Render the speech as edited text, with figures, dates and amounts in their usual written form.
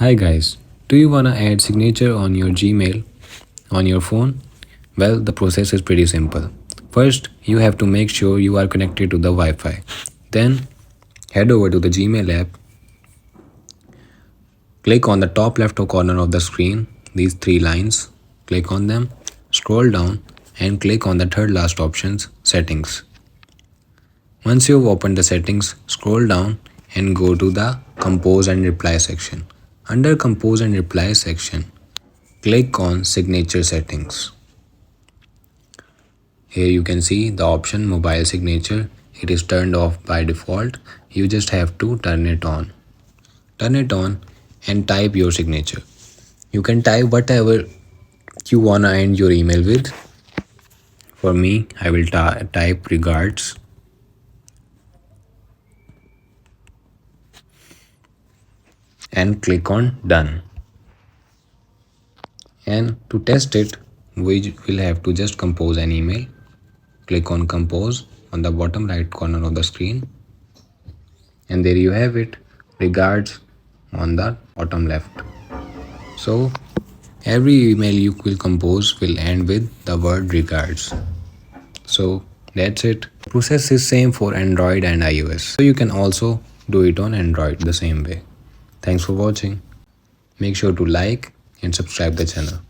Hi guys, do you wanna add signature on your Gmail on your phone? Well, the process is pretty simple. First, you have to make sure you are connected to the Wi-Fi. Then, head over to the Gmail app, click on the top left corner of the screen, these three lines, click on them, scroll down and click on the third last options, settings. Once you've opened the settings, scroll down and go to the compose and reply section. Under compose and reply section, click on signature settings. Here you can see the option mobile signature. It is turned off by default. You just have to turn it on. Turn it on and type your signature. You can type whatever you wanna end your email with. For me, I will type regards. And click on done. And to test it, we will have to just compose an email. Click on compose on the bottom right corner of the screen. And there you have it, regards on the bottom left. So every email you will compose will end with the word regards. So that's it. Process is same for Android and iOS. So you can also do it on Android the same way. Thanks for watching. Make sure to like and subscribe the channel.